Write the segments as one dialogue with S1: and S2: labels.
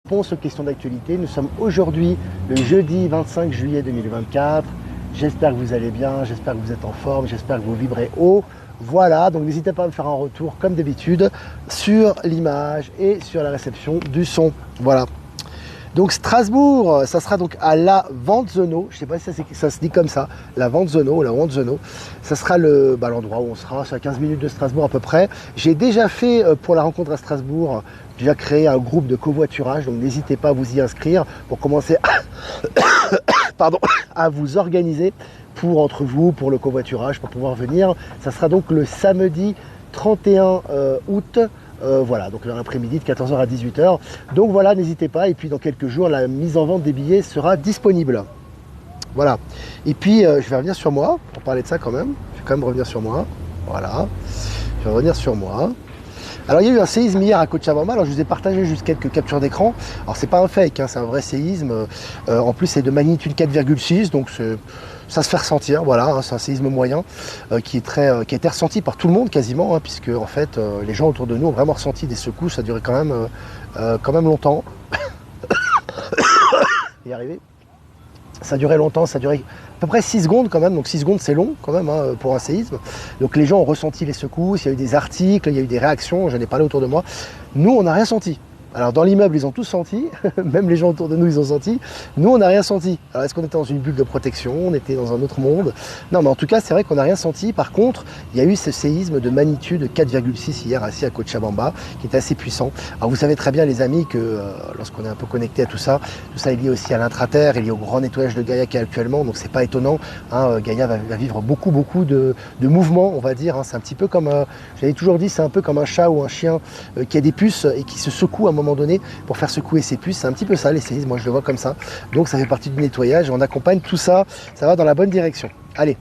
S1: Réponse aux questions d'actualité. Nous sommes aujourd'hui le jeudi 25 juillet 2024. J'espère que vous allez bien, j'espère que vous êtes en forme, j'espère que vous vibrez haut. Voilà, donc n'hésitez pas à me faire un retour comme d'habitude sur l'image et sur la réception du son. Voilà. Donc Strasbourg, ça sera donc à la Vanzono, je ne sais pas si ça se dit comme ça, la Vanzono, ça sera l'endroit où on sera, c'est à 15 minutes de Strasbourg à peu près. J'ai déjà fait pour la rencontre à Strasbourg, déjà créé un groupe de covoiturage, donc n'hésitez pas à vous y inscrire pour commencer à vous organiser entre vous, pour le covoiturage, pour pouvoir venir. Ça sera donc le samedi 31 août. Voilà, donc l'après-midi de 14h à 18h. Donc voilà, n'hésitez pas. Et puis dans quelques jours, la mise en vente des billets sera disponible. Voilà. Et puis je vais revenir sur moi, pour parler de ça quand même. Je vais quand même revenir sur moi. Voilà. Je vais revenir sur moi. Alors il y a eu un séisme hier à Cochabamba, alors je vous ai partagé juste quelques captures d'écran. Alors c'est pas un fake, hein, c'est un vrai séisme. En plus c'est de magnitude 4,6, donc ça se fait ressentir, voilà, hein, c'est un séisme moyen qui a été ressenti par tout le monde quasiment, hein, puisque en fait les gens autour de nous ont vraiment ressenti des secousses, ça a duré quand même longtemps. Y arriver. Ça a duré longtemps, ça a duré à peu près 6 secondes quand même, donc 6 secondes c'est long quand même hein, pour un séisme. Donc les gens ont ressenti les secousses, il y a eu des articles, il y a eu des réactions, j'en ai parlé autour de moi. Nous on n'a rien senti. Alors dans l'immeuble ils ont tous senti, même les gens autour de nous ils ont senti. Nous on n'a rien senti. Alors est-ce qu'on était dans une bulle de protection, on était dans un autre monde? Non mais en tout cas c'est vrai qu'on n'a rien senti. Par contre il y a eu ce séisme de magnitude 4,6 hier assis à Cochabamba qui était assez puissant. Alors vous savez très bien les amis que lorsqu'on est un peu connecté à tout ça est lié aussi à l'intraterre, est lié au grand nettoyage de Gaïa qui est actuellement, donc c'est pas étonnant. Hein, Gaïa va vivre beaucoup de mouvements on va dire. Hein. C'est un petit peu comme, j'avais toujours dit, c'est un peu comme un chat ou un chien qui a des puces et qui se secoue à un moment donné pour faire secouer ses puces. C'est un petit peu ça les séismes, moi je le vois comme ça. Donc ça fait partie du nettoyage et on accompagne tout ça, ça va dans la bonne direction. Allez,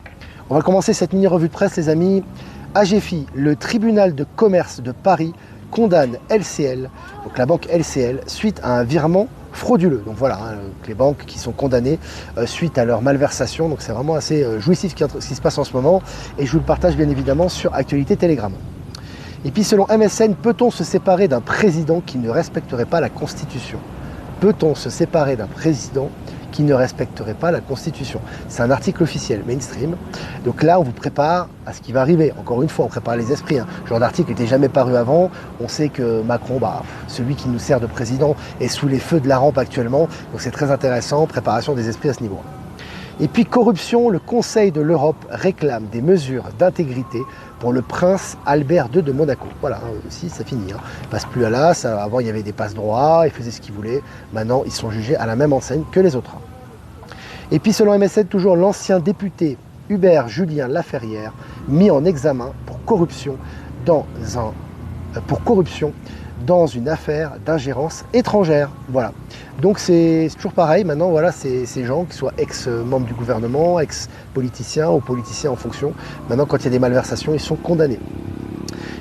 S1: on va commencer cette mini revue de presse les amis. AGFI, le tribunal de commerce de Paris condamne LCL, donc la banque LCL, suite à un virement frauduleux. Donc voilà, hein, les banques qui sont condamnées suite à leur malversation. Donc c'est vraiment assez jouissif ce qui se passe en ce moment et je vous le partage bien évidemment sur Actualité Telegram. Et puis selon MSN, peut-on se séparer d'un président qui ne respecterait pas la Constitution? Peut-on se séparer d'un président qui ne respecterait pas la Constitution? C'est un article officiel, mainstream. Donc là, on vous prépare à ce qui va arriver. Encore une fois, on prépare les esprits. Hein. Ce genre d'article n'était jamais paru avant. On sait que Macron, celui qui nous sert de président, est sous les feux de la rampe actuellement. Donc c'est très intéressant, préparation des esprits à ce niveau. Et puis corruption, le Conseil de l'Europe réclame des mesures d'intégrité pour le prince Albert II de Monaco. Voilà, aussi ça finit. Hein. Il ne passe plus à l'as. Avant il y avait des passe-droits, ils faisaient ce qu'ils voulaient. Maintenant ils sont jugés à la même enseigne que les autres. Et puis selon MSN, toujours l'ancien député Hubert Julien Laferrière mis en examen pour corruption dans une affaire d'ingérence étrangère. Voilà. Donc c'est toujours pareil, maintenant voilà, ces gens qui soient ex-membres du gouvernement, ex-politiciens ou politiciens en fonction, maintenant quand il y a des malversations, ils sont condamnés.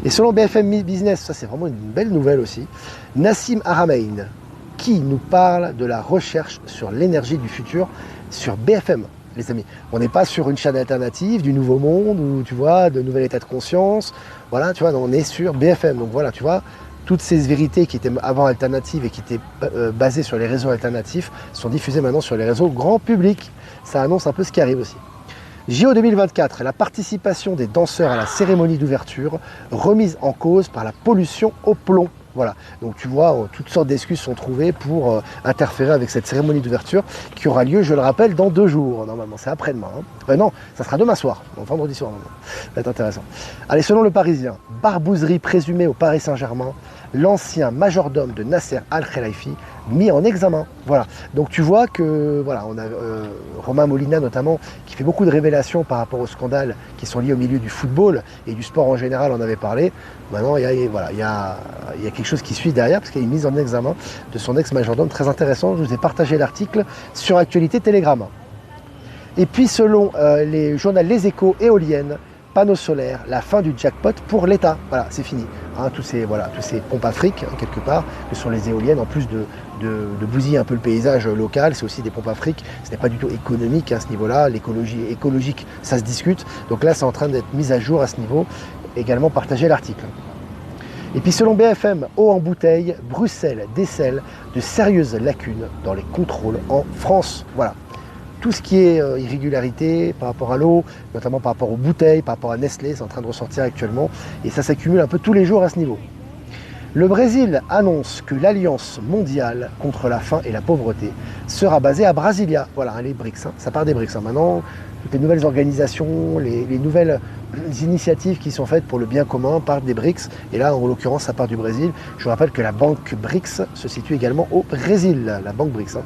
S1: Et selon BFM Business, ça c'est vraiment une belle nouvelle aussi, Nassim Haramein, qui nous parle de la recherche sur l'énergie du futur sur BFM. Les amis, on n'est pas sur une chaîne alternative du Nouveau Monde ou tu vois, de Nouvel État de Conscience, voilà, tu vois, on est sur BFM, donc voilà, tu vois, toutes ces vérités qui étaient avant alternatives et qui étaient basées sur les réseaux alternatifs sont diffusées maintenant sur les réseaux grand public. Ça annonce un peu ce qui arrive aussi. JO 2024, la participation des danseurs à la cérémonie d'ouverture remise en cause par la pollution au plomb. Voilà, donc tu vois, toutes sortes d'excuses sont trouvées pour interférer avec cette cérémonie d'ouverture qui aura lieu, je le rappelle, dans 2 jours. Normalement, c'est après-demain. Hein. Non, ça sera demain soir, donc vendredi soir. Ça va être intéressant. Allez, selon le Parisien, barbouzerie présumée au Paris Saint-Germain, l'ancien majordome de Nasser Al-Khelaifi mis en examen. Voilà, donc tu vois que voilà, on a Romain Molina notamment qui fait beaucoup de révélations par rapport aux scandales qui sont liés au milieu du football et du sport en général, on avait parlé. Maintenant, il y a quelque chose qui suit derrière parce qu'il y a une mise en examen de son ex-majordome très intéressant. Je vous ai partagé l'article sur Actualité Telegram. Et puis selon les journaux Les Échos, éoliennes, panneaux solaires, la fin du jackpot pour l'État. Voilà, c'est fini. Hein, tous ces pompes à fric, hein, quelque part, que sont les éoliennes, en plus de bousiller un peu le paysage local, c'est aussi des pompes à fric. Ce n'est pas du tout économique à ce niveau-là. L'écologie écologique, ça se discute. Donc là, c'est en train d'être mis à jour à ce niveau. Également partager l'article. Et puis selon BFM, eau en bouteille, Bruxelles décèle de sérieuses lacunes dans les contrôles en France. Voilà. Tout ce qui est irrégularité par rapport à l'eau, notamment par rapport aux bouteilles, par rapport à Nestlé, c'est en train de ressortir actuellement. Et ça s'accumule un peu tous les jours à ce niveau. Le Brésil annonce que l'Alliance mondiale contre la faim et la pauvreté sera basée à Brasilia. Voilà, les BRICS, ça part des BRICS. Maintenant, toutes les nouvelles organisations, les nouvelles initiatives qui sont faites pour le bien commun partent des BRICS. Et là, en l'occurrence, ça part du Brésil. Je vous rappelle que la banque BRICS se situe également au Brésil, la banque BRICS.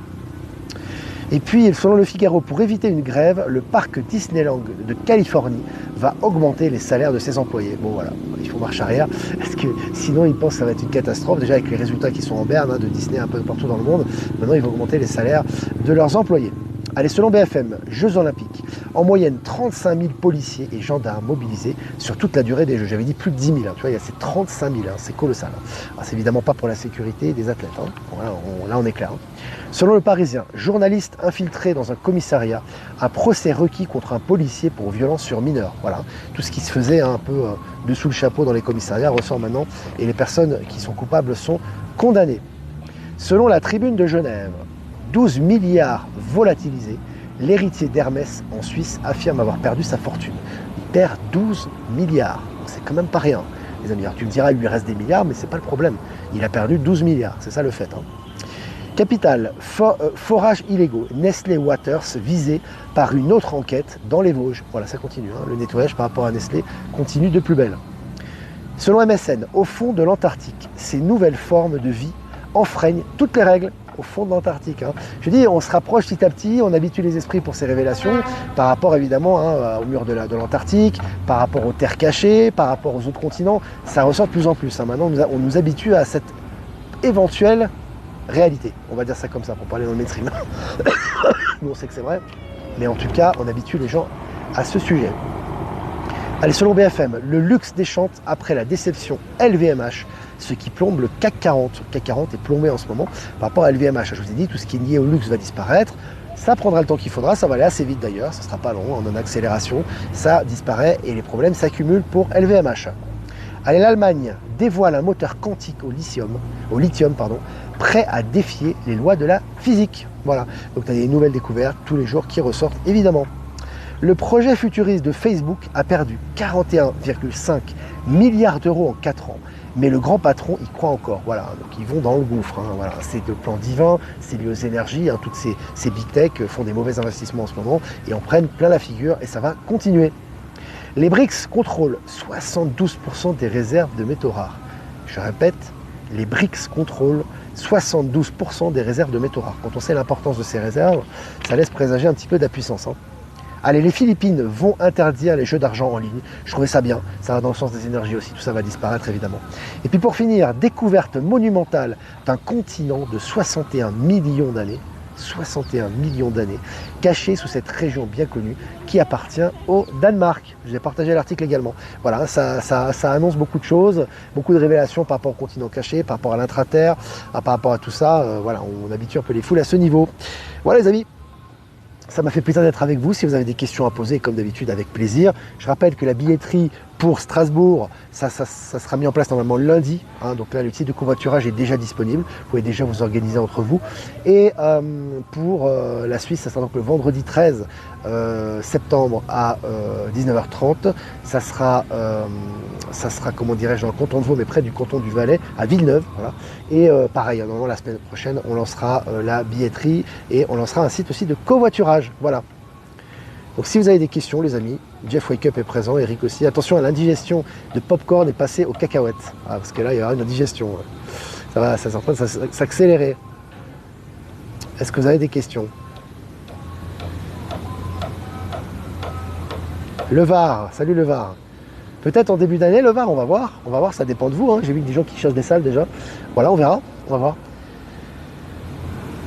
S1: Et puis, selon le Figaro, pour éviter une grève, le parc Disneyland de Californie va augmenter les salaires de ses employés. Bon voilà, il faut marche arrière, parce que sinon ils pensent que ça va être une catastrophe, déjà avec les résultats qui sont en berne de Disney un peu partout dans le monde. Maintenant, ils vont augmenter les salaires de leurs employés. Allez, selon BFM, Jeux Olympiques, en moyenne 35 000 policiers et gendarmes mobilisés sur toute la durée des Jeux. J'avais dit plus de 10 000, tu vois, il y a ces 35 000, c'est colossal. C'est évidemment pas pour la sécurité des athlètes, voilà, là on est clair. Selon le Parisien, journaliste infiltré dans un commissariat, un procès requis contre un policier pour violence sur mineur. Voilà, tout ce qui se faisait un peu dessous le chapeau dans les commissariats ressort maintenant et les personnes qui sont coupables sont condamnées. Selon la Tribune de Genève, 12 milliards volatilisés, l'héritier d'Hermès en Suisse affirme avoir perdu sa fortune. Il perd 12 milliards, c'est quand même pas rien, les amis. Alors, tu me diras, il lui reste des milliards, mais c'est pas le problème. Il a perdu 12 milliards, c'est ça le fait. Capitale, forages illégaux, Nestlé Waters visé par une autre enquête dans les Vosges. Voilà, ça continue, le nettoyage par rapport à Nestlé continue de plus belle. Selon MSN, au fond de l'Antarctique, ces nouvelles formes de vie enfreignent toutes les règles au fond de l'Antarctique. Je dis, on se rapproche petit à petit, on habitue les esprits pour ces révélations, par rapport évidemment au mur de l'Antarctique, par rapport aux terres cachées, par rapport aux autres continents, ça ressort de plus en plus. Maintenant, on nous habitue à cette éventuelle réalité, on va dire ça comme ça, pour parler dans le mainstream. Nous, on sait que c'est vrai, mais en tout cas, on habitue les gens à ce sujet. Allez, selon BFM, le luxe déchante après la déception LVMH, ce qui plombe le CAC 40. Le CAC 40 est plombé en ce moment par rapport à LVMH. Je vous ai dit, tout ce qui est lié au luxe va disparaître. Ça prendra le temps qu'il faudra, ça va aller assez vite d'ailleurs, ça ne sera pas long, en accélération. Ça disparaît et les problèmes s'accumulent pour LVMH. Allez, l'Allemagne dévoile un moteur quantique au lithium, prêt à défier les lois de la physique. Voilà, donc tu as des nouvelles découvertes tous les jours qui ressortent évidemment. Le projet futuriste de Facebook a perdu 41,5 milliards d'euros en 4 ans. Mais le grand patron y croit encore. Voilà, donc ils vont dans le gouffre. Voilà, c'est le plan divin, c'est lié aux énergies. Toutes ces big tech font des mauvais investissements en ce moment et en prennent plein la figure et ça va continuer. Les BRICS contrôlent 72% des réserves de métaux rares. Je répète, les BRICS contrôlent 72% des réserves de métaux rares. Quand on sait l'importance de ces réserves, ça laisse présager un petit peu d'impuissance. Allez, les Philippines vont interdire les jeux d'argent en ligne. Je trouvais ça bien, ça va dans le sens des énergies aussi, tout ça va disparaître évidemment. Et puis pour finir, découverte monumentale d'un continent de 61 millions d'années. 61 millions d'années, caché sous cette région bien connue qui appartient au Danemark. Je vous ai partagé l'article également. Voilà, ça annonce beaucoup de choses, beaucoup de révélations par rapport au continent caché, par rapport à l'intraterre, par rapport à tout ça. Voilà, on habitue un peu les foules à ce niveau. Voilà les amis. Ça m'a fait plaisir d'être avec vous. Si vous avez des questions à poser, comme d'habitude, avec plaisir. Je rappelle que la billetterie pour Strasbourg, ça sera mis en place normalement lundi. Donc là, le titre de covoiturage est déjà disponible. Vous pouvez déjà vous organiser entre vous. Et pour la Suisse, ça sera donc le vendredi 13 septembre à 19h30. Ça sera, comment dirais-je, dans le canton de Vaud, mais près du canton du Valais, à Villeneuve. Voilà. Et pareil, normalement, la semaine prochaine, on lancera la billetterie et on lancera un site aussi de covoiturage. Voilà. Donc si vous avez des questions, les amis, Jeff Wake Up est présent, Eric aussi. Attention à l'indigestion de popcorn est passée aux cacahuètes. Parce que là, il y aura une indigestion. Ça est en train de s'accélérer. Est-ce que vous avez des questions? Le Var, salut le Var. Peut-être en début d'année, le Var, on va voir, ça dépend de vous. J'ai vu des gens qui cherchent des salles déjà. Voilà, on verra, on va voir.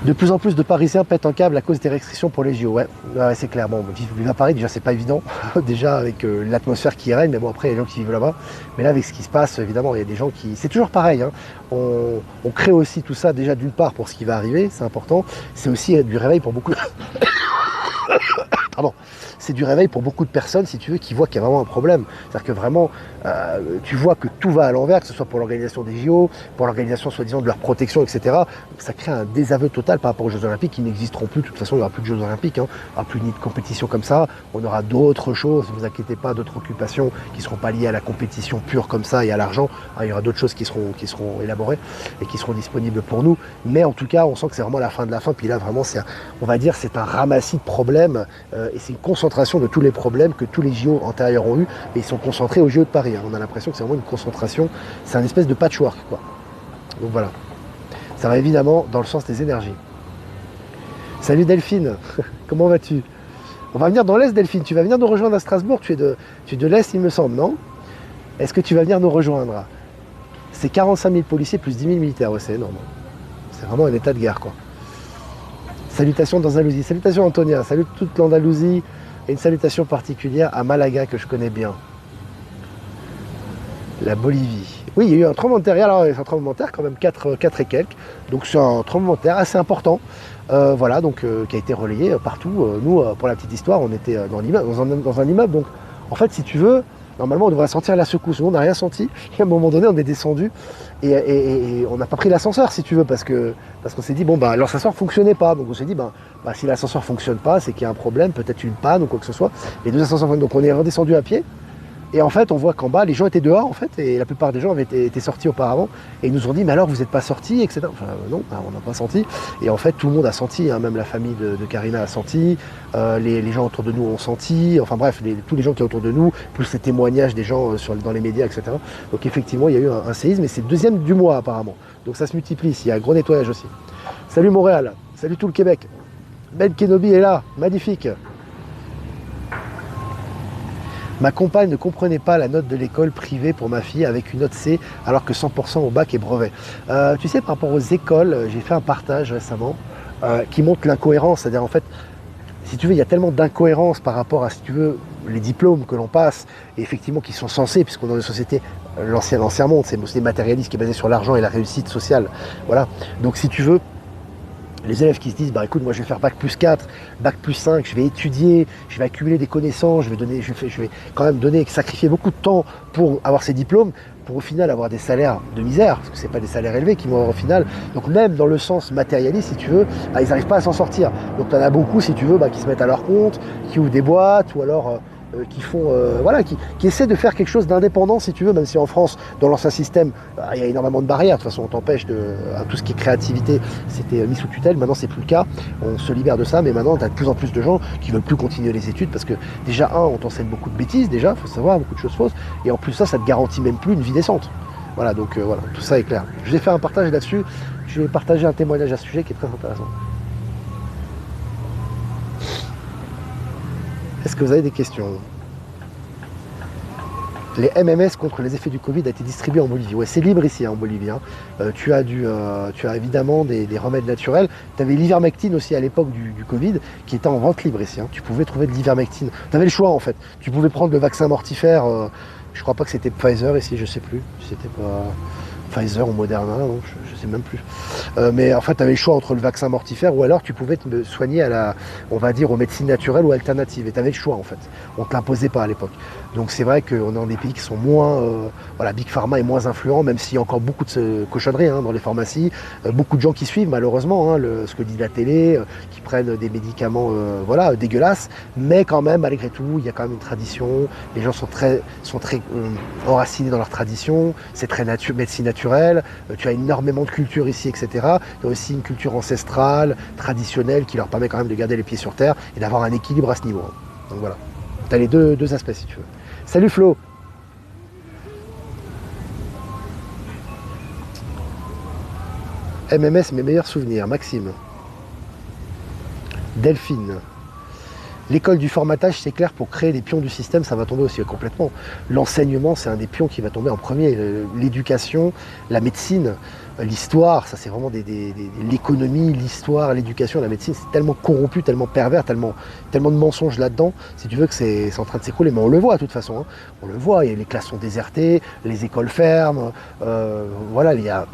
S1: De plus en plus de Parisiens pètent un câble à cause des restrictions pour les JO. Ouais, c'est clair. Bon, vivre à Paris, déjà, c'est pas évident. Déjà, avec l'atmosphère qui règne, mais bon, après, il y a des gens qui vivent là-bas. Mais là, avec ce qui se passe, évidemment, il y a des gens qui... C'est toujours pareil. On crée aussi tout ça, déjà, d'une part, pour ce qui va arriver, c'est important. C'est aussi du réveil pour beaucoup... Pardon, c'est du réveil pour beaucoup de personnes, si tu veux, qui voient qu'il y a vraiment un problème. C'est-à-dire que vraiment, tu vois que tout va à l'envers, que ce soit pour l'organisation des JO, pour l'organisation soi-disant de leur protection, etc. Donc, ça crée un désaveu total par rapport aux Jeux Olympiques qui n'existeront plus. De toute façon, il n'y aura plus de Jeux Olympiques, hein. Il n'y aura plus ni de compétition comme ça. On aura d'autres choses, ne vous inquiétez pas, d'autres occupations qui ne seront pas liées à la compétition pure comme ça et à l'argent. Il y aura d'autres choses qui seront élaborées et qui seront disponibles pour nous. Mais en tout cas, on sent que c'est vraiment la fin de la fin. Puis là, vraiment, on va dire, c'est un ramassis de problèmes. Et c'est une concentration de tous les problèmes que tous les JO antérieurs ont eu, et ils sont concentrés aux JO de Paris. On a l'impression que c'est vraiment une concentration, c'est un espèce de patchwork, quoi. Donc voilà, ça va évidemment dans le sens des énergies. Salut Delphine, comment vas-tu? On va venir dans l'Est, Delphine, tu vas venir nous rejoindre à Strasbourg, tu es de l'Est, il me semble, non? Est-ce que tu vas venir nous rejoindre? C'est 45 000 policiers plus 10 000 militaires, ouais, c'est énorme. C'est vraiment un état de guerre, quoi. Salutations d'Andalousie, salutations Antonia, salut toute l'Andalousie et une salutation particulière à Malaga que je connais bien. La Bolivie. Oui, il y a eu un tremblement de terre, alors c'est un tremblement de terre quand même 4 et quelques, donc c'est un tremblement de terre assez important, voilà, donc qui a été relayé partout. Nous, pour la petite histoire, on était dans un immeuble, donc en fait si tu veux, normalement on devrait sentir la secousse, nous on n'a rien senti, et à un moment donné on est descendu, et on n'a pas pris l'ascenseur si tu veux, parce qu'on s'est dit, bon bah l'ascenseur ne fonctionnait pas, donc on s'est dit, bah, si l'ascenseur ne fonctionne pas, c'est qu'il y a un problème, peut-être une panne ou quoi que ce soit, les deux ascenseurs, donc on est redescendu à pied, et en fait on voit qu'en bas les gens étaient dehors en fait, et la plupart des gens avaient été sortis auparavant, et ils nous ont dit, mais alors vous n'êtes pas sortis, etc. Enfin non, on n'a pas senti, et en fait tout le monde a senti, hein, même la famille de Karina a senti, les gens autour de nous ont senti, enfin bref, tous les gens qui sont autour de nous, plus les témoignages des gens dans les médias, etc. Donc effectivement il y a eu un séisme, et c'est le deuxième du mois apparemment, donc ça se multiplie ici, il y a un gros nettoyage aussi. Salut Montréal, salut tout le Québec, Ben Kenobi est là, magnifique. Ma compagne ne comprenait pas la note de l'école privée pour ma fille avec une note C alors que 100% au bac et brevet. Tu sais, par rapport aux écoles, j'ai fait un partage récemment qui montre l'incohérence. C'est-à-dire en fait, si tu veux, il y a tellement d'incohérence par rapport à, si tu veux, les diplômes que l'on passe, et effectivement qui sont censés, puisqu'on est dans une société, l'ancien monde, c'est matérialiste qui est basé sur l'argent et la réussite sociale. Voilà. Donc si tu veux, les élèves qui se disent, bah écoute, moi je vais faire bac plus 4, bac plus 5, je vais étudier, je vais accumuler des connaissances, je vais quand même sacrifier beaucoup de temps pour avoir ces diplômes, pour au final avoir des salaires de misère, parce que c'est pas des salaires élevés qui vont avoir au final. Donc même dans le sens matérialiste, si tu veux, bah, ils n'arrivent pas à s'en sortir. Donc tu en as beaucoup, si tu veux, bah, qui se mettent à leur compte, qui ouvrent des boîtes, ou alors qui font, voilà, qui essaient de faire quelque chose d'indépendant, si tu veux, même si en France, dans l'ancien système, il y a énormément de barrières. De toute façon, on t'empêche tout ce qui est créativité, c'était mis sous tutelle. Maintenant, c'est plus le cas. On se libère de ça, mais maintenant, tu as de plus en plus de gens qui veulent plus continuer les études parce que déjà, on t'enseigne beaucoup de bêtises, déjà, faut savoir, beaucoup de choses fausses, et en plus ça te garantit même plus une vie décente. Voilà, donc voilà, tout ça est clair. Je vais faire un partage là-dessus. Je vais partager un témoignage à ce sujet qui est très intéressant. Est-ce que vous avez des questions? Les MMS contre les effets du Covid a été distribué en Bolivie. Ouais, c'est libre ici, hein, en Bolivie. Hein. Tu as évidemment des remèdes naturels. Tu avais l'ivermectine aussi à l'époque du Covid qui était en vente libre ici. Hein. Tu pouvais trouver de l'ivermectine. Tu avais le choix en fait. Tu pouvais prendre le vaccin mortifère. Je crois pas que c'était Pfizer ici, je sais plus. C'était pas Pfizer ou Moderna, non, je sais même plus. Mais en fait, tu avais le choix entre le vaccin mortifère ou alors tu pouvais te soigner on va dire, aux médecines naturelles ou alternatives. Et tu avais le choix en fait. On ne te l'imposait pas à l'époque. Donc c'est vrai qu'on est dans des pays qui sont moins, voilà, Big Pharma est moins influent, même s'il y a encore beaucoup de cochonneries hein, dans les pharmacies, beaucoup de gens qui suivent malheureusement hein, ce que dit la télé, qui prennent des médicaments, voilà, dégueulasses, mais quand même malgré tout, il y a quand même une tradition. Les gens sont très enracinés dans leur tradition, c'est très médecine naturelle. Tu as énormément de culture ici, etc. Il y a aussi une culture ancestrale, traditionnelle, qui leur permet quand même de garder les pieds sur terre et d'avoir un équilibre à ce niveau. Hein. Donc voilà, tu as les deux aspects si tu veux. Salut Flo. MMS, mes meilleurs souvenirs. Maxime. Delphine. L'école du formatage, c'est clair, pour créer les pions du système, ça va tomber aussi complètement. L'enseignement, c'est un des pions qui va tomber en premier. L'éducation, la médecine, l'histoire, ça c'est vraiment l'économie, l'histoire, l'éducation, la médecine, c'est tellement corrompu, tellement pervers, tellement de mensonges là-dedans, si tu veux, que c'est en train de s'écrouler. Mais on le voit de toute façon, hein. On le voit, les classes sont désertées, les écoles ferment, voilà, il y a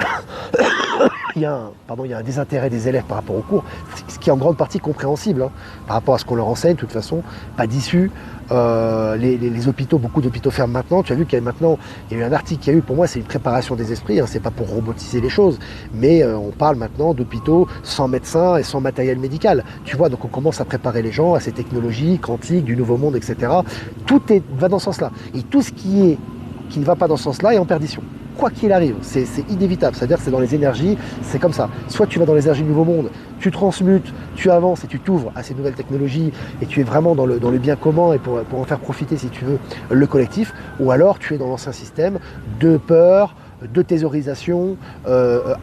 S1: il y a un désintérêt des élèves par rapport au cours, ce qui est en grande partie compréhensible, hein, par rapport à ce qu'on leur enseigne, de toute façon, pas d'issue. Les hôpitaux, beaucoup d'hôpitaux ferment maintenant. Tu as vu qu'il y a eu un article qui a eu, pour moi, c'est une préparation des esprits, hein, c'est pas pour robotiser les choses, mais on parle maintenant d'hôpitaux sans médecins et sans matériel médical. Tu vois, donc on commence à préparer les gens à ces technologies quantiques, du nouveau monde, etc. Tout va dans ce sens-là. Et tout ce qui ne va pas dans ce sens-là est en perdition. Quoi qu'il arrive, c'est inévitable, c'est-à-dire que c'est dans les énergies, c'est comme ça. Soit tu vas dans les énergies du nouveau monde, tu transmutes, tu avances et tu t'ouvres à ces nouvelles technologies et tu es vraiment dans le bien commun et pour en faire profiter, si tu veux, le collectif, ou alors tu es dans l'ancien système de peur, de thésaurisation,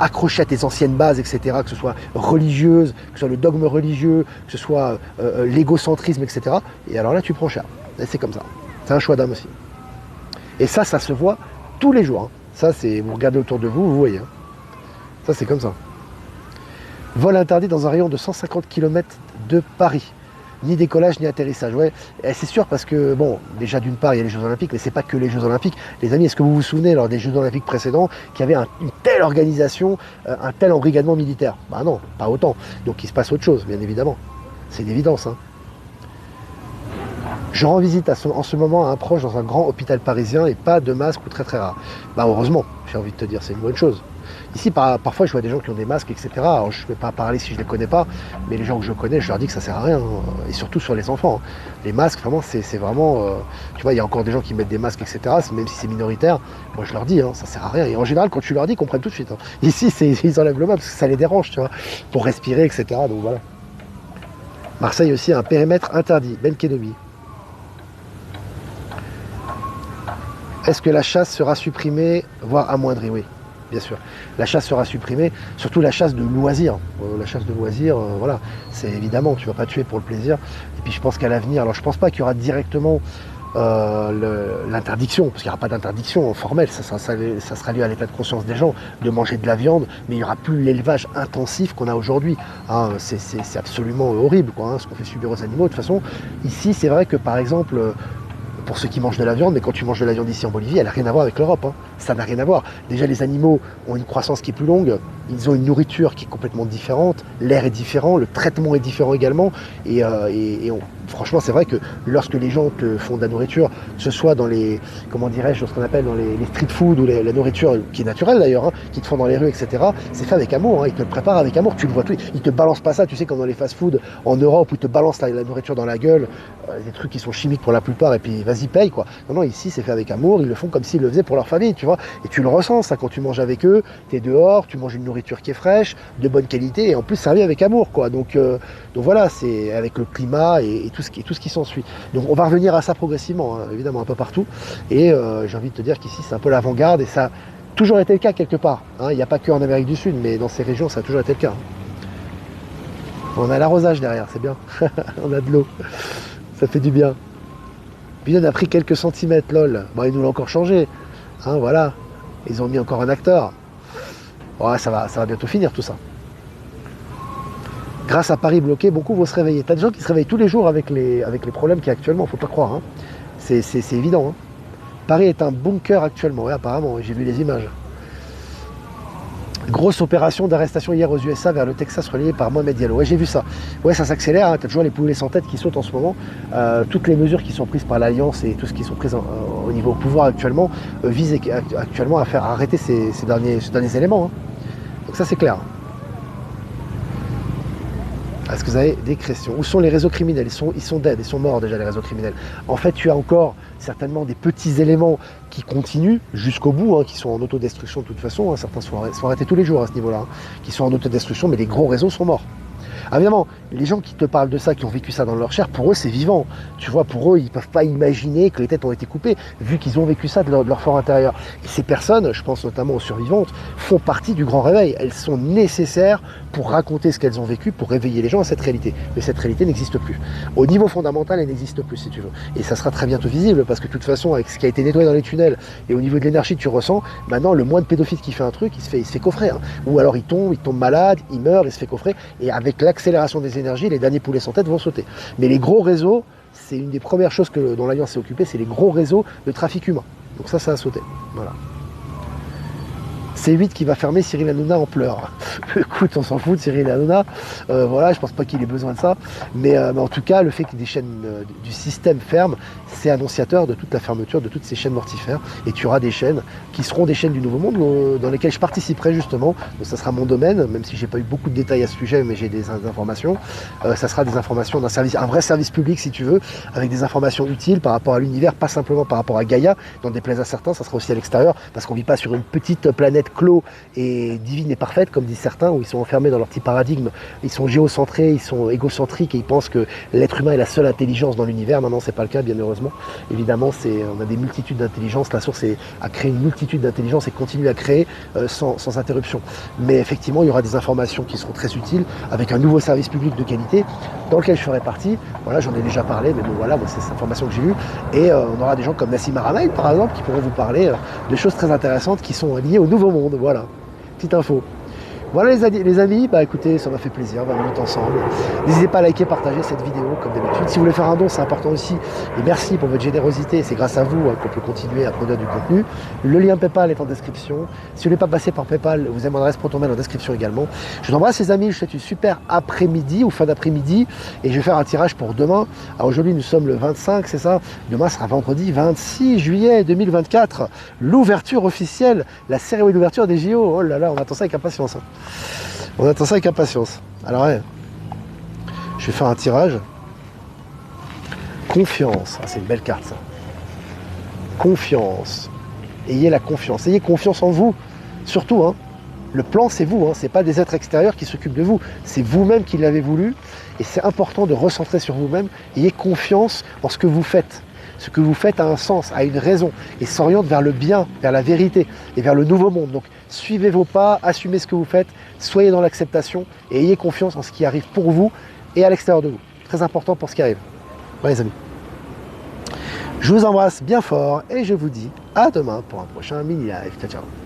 S1: accroché à tes anciennes bases, etc., que ce soit religieuse, que ce soit le dogme religieux, que ce soit l'égocentrisme, etc. Et alors là, tu prends cher. Et c'est comme ça. C'est un choix d'âme aussi. Et ça se voit tous les jours, hein. Ça, vous regardez autour de vous, vous voyez. Hein. Ça, c'est comme ça. Vol interdit dans un rayon de 150 km de Paris. Ni décollage, ni atterrissage. Ouais, c'est sûr parce que, bon, déjà d'une part, il y a les Jeux Olympiques, mais c'est pas que les Jeux Olympiques. Les amis, est-ce que vous vous souvenez, lors des Jeux Olympiques précédents, qu'il y avait une telle organisation, un tel embrigadement militaire? Bah non, pas autant. Donc il se passe autre chose, bien évidemment. C'est une évidence, hein. Je rends visite en ce moment à un proche dans un grand hôpital parisien et pas de masque ou très très rare. Bah heureusement, j'ai envie de te dire, c'est une bonne chose. Ici, parfois, je vois des gens qui ont des masques, etc. Alors, je ne vais pas parler si je ne les connais pas, mais les gens que je connais, je leur dis que ça ne sert à rien. Et surtout sur les enfants. Les masques, vraiment, c'est vraiment... tu vois, il y a encore des gens qui mettent des masques, etc. Même si c'est minoritaire. Moi, je leur dis, ça ne sert à rien. Et en général, quand tu leur dis, ils comprennent tout de suite. Hein. Ici, ils enlèvent le masque parce que ça les dérange, tu vois, pour respirer, etc. Donc voilà. Marseille aussi a un périmètre interdit. Ben Kenobi. Est-ce que la chasse sera supprimée, voire amoindrie? Oui, bien sûr. La chasse sera supprimée, surtout la chasse de loisirs. La chasse de loisirs, voilà, c'est évidemment, tu ne vas pas tuer pour le plaisir. Et puis je pense qu'à l'avenir, alors je ne pense pas qu'il y aura directement l'interdiction, parce qu'il n'y aura pas d'interdiction formelle, ça sera lié à l'état de conscience des gens, de manger de la viande, mais il n'y aura plus l'élevage intensif qu'on a aujourd'hui. Hein, c'est absolument horrible, quoi, hein, ce qu'on fait subir aux animaux. De toute façon, ici, c'est vrai que par exemple... pour ceux qui mangent de la viande, mais quand tu manges de la viande ici en Bolivie, elle n'a rien à voir avec l'Europe. Hein. Ça n'a rien à voir. Déjà, les animaux ont une croissance qui est plus longue, ils ont une nourriture qui est complètement différente, l'air est différent, le traitement est différent également. Franchement, c'est vrai que lorsque les gens te font de la nourriture, que ce soit dans les, comment dirais-je, ce qu'on appelle dans les street food ou la nourriture qui est naturelle d'ailleurs, hein, qui te font dans les rues, etc., c'est fait avec amour. Hein. Ils te le préparent avec amour, tu le vois tout. Ils te balancent pas ça, tu sais, comme dans les fast-food en Europe où ils te balancent la nourriture dans la gueule, des trucs qui sont chimiques pour la plupart, et puis vas-y, paye, quoi. Non, ici, c'est fait avec amour, ils le font comme s'ils le faisaient pour leur famille, tu vois. Et tu le ressens, ça, quand tu manges avec eux, tu es dehors, tu manges une nourriture qui est fraîche, de bonne qualité, et en plus servi avec amour, quoi. Donc voilà, c'est avec le climat et tout ce qui s'ensuit. Donc on va revenir à ça progressivement, hein, évidemment, un peu partout. Et j'ai envie de te dire qu'ici, c'est un peu l'avant-garde, et ça a toujours été le cas quelque part. Hein. Il n'y a pas que en Amérique du Sud, mais dans ces régions, ça a toujours été le cas. On a l'arrosage derrière, c'est bien. On a de l'eau. Ça fait du bien. Puis on a pris quelques centimètres, lol. Bon, ils nous l'ont encore changé. Hein, voilà. Ils ont mis encore un acteur. Ouais, ça va bientôt finir tout ça. Grâce à Paris bloqué, beaucoup vont se réveiller. T'as des gens qui se réveillent tous les jours avec les problèmes qu'il y a actuellement, faut pas croire. Hein. C'est évident. Hein. Paris est un bunker actuellement, ouais, apparemment, j'ai vu les images. Grosse opération d'arrestation hier aux USA vers le Texas relayée par Mohamed Diallo. Ouais, j'ai vu ça. Ouais, ça s'accélère. Hein. Tu as toujours les poulets sans tête qui sautent en ce moment. Toutes les mesures qui sont prises par l'Alliance et tout ce qui sont prises au niveau pouvoir actuellement visent actuellement à faire arrêter ces derniers éléments. Hein. Donc ça, c'est clair. Est-ce que vous avez des questions? Où sont les réseaux criminels? Ils sont dead, ils sont morts déjà, les réseaux criminels. En fait, tu as encore certainement des petits éléments qui continuent jusqu'au bout, hein, qui sont en autodestruction de toute façon. Hein, certains sont arrêtés tous les jours à ce niveau-là, hein, qui sont en autodestruction, mais les gros réseaux sont morts. Évidemment, les gens qui te parlent de ça, qui ont vécu ça dans leur chair, pour eux c'est vivant. Tu vois, pour eux, ils ne peuvent pas imaginer que les têtes ont été coupées, vu qu'ils ont vécu ça de leur fort intérieur. Et ces personnes, je pense notamment aux survivantes, font partie du grand réveil. Elles sont nécessaires pour raconter ce qu'elles ont vécu, pour réveiller les gens à cette réalité. Mais cette réalité n'existe plus. Au niveau fondamental, elle n'existe plus, si tu veux. Et ça sera très bientôt visible, parce que de toute façon, avec ce qui a été nettoyé dans les tunnels, et au niveau de l'énergie que tu ressens, maintenant, le moindre pédophile qui fait un truc, il se fait coffrer. Hein. Ou alors il tombe malade, il meurt, il se fait coffrer, et avec l'accélération des énergies, les derniers poulets sans tête vont sauter. Mais les gros réseaux, c'est une des premières choses dont l'Alliance s'est occupée, c'est les gros réseaux de trafic humain. Donc ça a sauté. Voilà. C8 qui va fermer, Cyril Hanouna en pleurs. Écoute, on s'en fout de Cyril Hanouna. Voilà, je pense pas qu'il ait besoin de ça. Mais en tout cas, le fait que des chaînes du système ferment, c'est annonciateur de toute la fermeture de toutes ces chaînes mortifères. Et tu auras des chaînes qui seront des chaînes du Nouveau Monde dans lesquelles je participerai justement. Donc ça sera mon domaine, même si j'ai pas eu beaucoup de détails à ce sujet, mais j'ai des informations. Ça sera des informations d'un service, un vrai service public si tu veux, avec des informations utiles par rapport à l'univers, pas simplement par rapport à Gaïa, dans des déplaise à certains, ça sera aussi à l'extérieur, parce qu'on vit pas sur une petite planète clos et divine et parfaite, comme disent certains, où ils sont enfermés dans leur petit paradigme, ils sont géocentrés, ils sont égocentriques et ils pensent que l'être humain est la seule intelligence dans l'univers. Non, non, c'est pas le cas, bien heureusement. Évidemment, on a des multitudes d'intelligences, la source est à créer une multitude d'intelligences et continue à créer sans interruption. Mais effectivement, il y aura des informations qui seront très utiles, avec un nouveau service public de qualité, dans lequel je ferai partie. Voilà, j'en ai déjà parlé, mais bon voilà, moi, c'est cette information que j'ai eue. Et on aura des gens comme Nassim Haramein, par exemple, qui pourront vous parler de choses très intéressantes qui sont liées au Nouveau Monde. Voilà, petite info. Voilà les amis, bah écoutez, ça m'a fait plaisir, 20 minutes ensemble. N'hésitez pas à liker, partager cette vidéo comme d'habitude. Si vous voulez faire un don, c'est important aussi. Et merci pour votre générosité, c'est grâce à vous qu'on peut continuer à produire du contenu. Le lien PayPal est en description. Si vous voulez pas passer par PayPal, vous avez mon adresse ProtonMail en description également. Je vous embrasse les amis, je vous souhaite une super après-midi ou fin d'après-midi. Et je vais faire un tirage pour demain. Alors aujourd'hui nous sommes le 25, c'est ça. Demain sera vendredi 26 juillet 2024. L'ouverture officielle, la cérémonie d'ouverture des JO. Oh là là, on attend ça avec impatience. On attend ça avec impatience. Alors, ouais, je vais faire un tirage. Confiance. Ah, c'est une belle carte, ça. Confiance. Ayez la confiance. Ayez confiance en vous. Surtout, hein. Le plan, c'est vous. Hein. Ce n'est pas des êtres extérieurs qui s'occupent de vous. C'est vous-même qui l'avez voulu. Et c'est important de recentrer sur vous-même. Ayez confiance en ce que vous faites. Ce que vous faites a un sens, a une raison, et s'oriente vers le bien, vers la vérité, et vers le nouveau monde. Donc, suivez vos pas, assumez ce que vous faites, soyez dans l'acceptation, et ayez confiance en ce qui arrive pour vous et à l'extérieur de vous. Très important pour ce qui arrive. Voilà les amis. Je vous embrasse bien fort, et je vous dis à demain pour un prochain mini-live. Ciao, ciao.